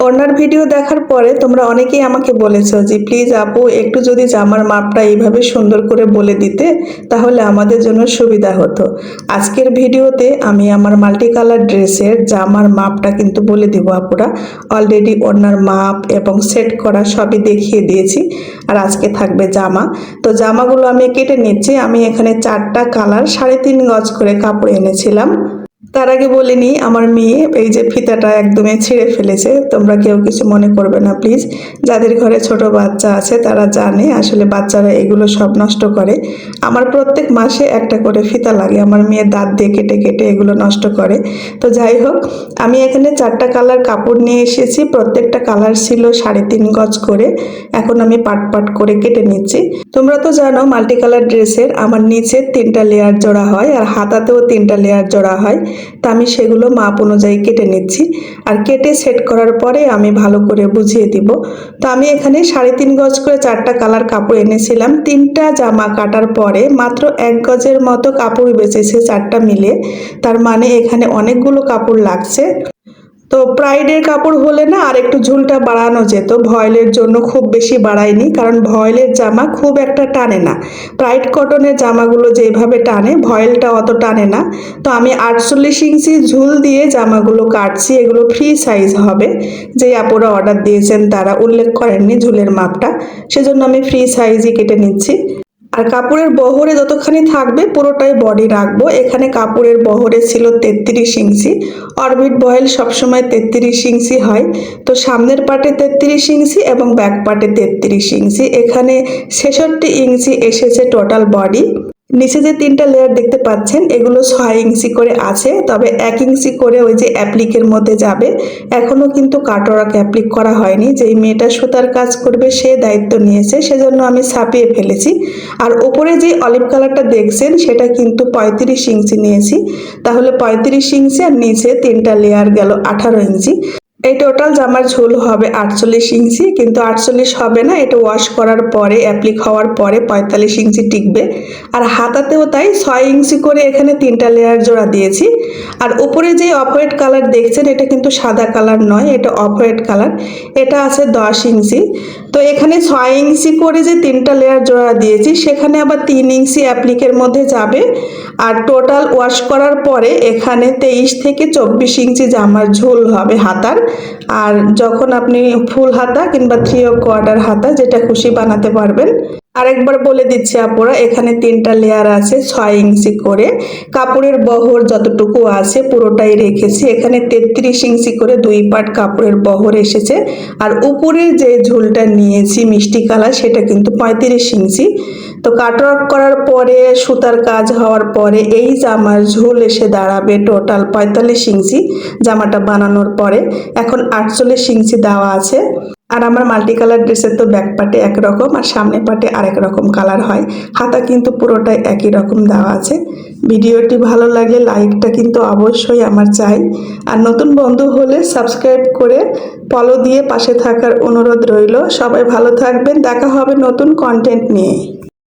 ওড়নার ভিডিও দেখার পরে তোমরা অনেকেই আমাকে বলেছো যে প্লিজ আপু একটু যদি জামার মাপটা এইভাবে সুন্দর করে বলে দিতে তাহলে আমাদের জন্য সুবিধা হতো। আজকের ভিডিওতে আমি আমার মাল্টি কালার ড্রেসের জামার মাপটা কিন্তু বলে দিব আপুরা। অলরেডি ওড়নার মাপ এবং সেট করা সবই দেখিয়ে দিয়েছি। আর আজকে থাকবে জামা। তো জামাগুলো আমি কেটে নিচ্ছি। আমি এখানে 4টা কালার 3.5 গজ করে কাপড় এনেছিলাম। তার আগে বলে নিই, আমার মেয়ে এই যে ফিতাটা একদমই ছিঁড়ে ফেলেছে। তোমরা কেউ কিছু মনে করবে না প্লিজ। যাদের ঘরে ছোট বাচ্চা আছে তারা জানে আসলে বাচ্চারা এগুলো সব নষ্ট করে। আমার প্রত্যেক মাসে একটা করে ফিতা লাগে, আমার মেয়ে দাঁত দিয়ে কেটে কেটে এগুলো নষ্ট করে। তো যাই হোক, আমি এখানে 4টা কালার কাপড় নিয়ে এসেছি। প্রত্যেকটা কালার ছিল 3.5 গজ করে। এখন আমি পাট পাট করে কেটে নিচ্ছি। তোমরা তো জানো মাল্টি কালার ড্রেসের আমার নিচে 3টা লেয়ার জোড়া হয় আর হাতাতেও 3টা লেয়ার জোড়া হয়। তা আমি সেগুলো মাপ অনুযায়ী কেটে নিচ্ছি। আর কেটে সেট করার পরে আমি ভালো করে বুঝিয়ে দিব। তো আমি এখানে 3.5 গজ করে 4টা কালার কাপড় এনেছিলাম। 3টা জামা কাটার পরে মাত্র 1 গজের মতো কাপড় বেঁচেছে 4টা মিলে। তার মানে এখানে অনেকগুলো কাপড় লাগছে। তো প্রাইডের কাপড় হলে না আর একটু ঝুলটা বাড়ানো যেত, ভয়েলের জন্য খুব বেশি বাড়াইনি, কারণ ভয়েলের জামা খুব একটা টানে না। প্রাইড কটনের জামাগুলো যেভাবে টানে ভয়েলটা অত টানে না। তো আমি 48 ইঞ্চি ঝুল দিয়ে জামাগুলো কাটছি। এগুলো ফ্রি সাইজ হবে। যে আপুরা অর্ডার দিয়েছেন তারা উল্লেখ করেননি ঝুলের মাপটা, সেজন্য আমি ফ্রি সাইজই কেটে নিচ্ছি। আর কাপড়ের বহরে যতখানি থাকবে পুরোটাই বডি রাখবো। এখানে কাপড়ের বহরে ছিল 33 ইঞ্চি। অরবিট ভয়েল সবসময় 33 ইঞ্চি হয়। তো সামনের পাটে 33 ইঞ্চি এবং ব্যাক পাটে 33 ইঞ্চি। এখানে 66 ইঞ্চি এসেছে টোটাল বডি। নিচে যে 3টা লেয়ার দেখতে পাচ্ছেন এগুলো 6 ইঞ্চি করে আছে, তবে 1 ইঞ্চি করে ওই যে অ্যাপ্লিকের মধ্যে যাবে। এখনো কিন্তু কাটওয়ার্ক অ্যাপ্লিক করা হয়নি। যেই মেয়েটা সুতার কাজ করবে সে দায়িত্ব নিয়েছে, সেজন্য আমি ছাপিয়ে ফেলেছি। আর উপরে যে অলিভ কালারটা দেখছেন সেটা কিন্তু 35 ইঞ্চি নিয়েছি। তাহলে 35 ইঞ্চি আর নিচে 3টা লেয়ার গেল 18 ইঞ্চি। এই টোটাল জামার ঝুল হবে 48 ইঞ্চি, কিন্তু 48 হবে না, এটা ওয়াশ করার পরে অ্যাপ্লিক হওয়ার পরে 45 ইঞ্চি টিকবে। আর হাতাতেও তাই 6 ইঞ্চি করে এখানে 3টা লেয়ার জোড়া দিয়েছি। আর উপরে যে অফ হোয়াইট কালার দেখছেন এটা কিন্তু সাদা কালার নয়, এটা অফ হোয়াইট কালার। এটা আছে 10 ইঞ্চি। তো এখানে 6 ইঞ্চি করে যে 3টা লেয়ার জোড়া দিয়েছি সেখানে আবার 3 ইঞ্চি অ্যাপ্লিকের মধ্যে যাবে। আর টোটাল ওয়াশ করার পরে এখানে 23 থেকে 24 ইঞ্চি জামার ঝুল হবে হাতার। আর যখন আপনি ফুল হাতা কিংবা 3/4 হাতা যেটা খুশি বানাতে পারবেন। আরেকবার বলে দিচ্ছি আপুরা, এখানে 3টা লেয়ার আছে 6 ইঞ্চি করে। কাপড়ের বহর যতটুকু আছে পুরোটাই রেখেছি। এখানে 33 ইঞ্চি করে 2 পাট কাপড়ের বহর এসেছে। আর উপরে যে ঝুলটা নিয়েছি মিষ্টি কালার সেটা কিন্তু 35 ইঞ্চি। তো কাটওয়ার্ক করার পরে সুতার কাজ হওয়ার পরে এই জামার ঝুল এসে দাঁড়াবে টোটাল 45 ইঞ্চি জামাটা বানানোর পরে। এখন 48 ইঞ্চি দেওয়া আছে। আর আমার মাল্টি কালার ড্রেসের তো ব্যাক পাটে একরকম আর সামনে পাটে আরেক রকম কালার হয়। হাতা কিন্তু পুরোটাই একই রকম দেওয়া আছে। ভিডিওটি ভালো লাগলে লাইকটা কিন্তু অবশ্যই আমার চাই। আর নতুন বন্ধু হলে সাবস্ক্রাইব করে ফলো দিয়ে পাশে থাকার অনুরোধ রইল। সবাই ভালো থাকবেন, দেখা হবে নতুন কন্টেন্ট নিয়ে।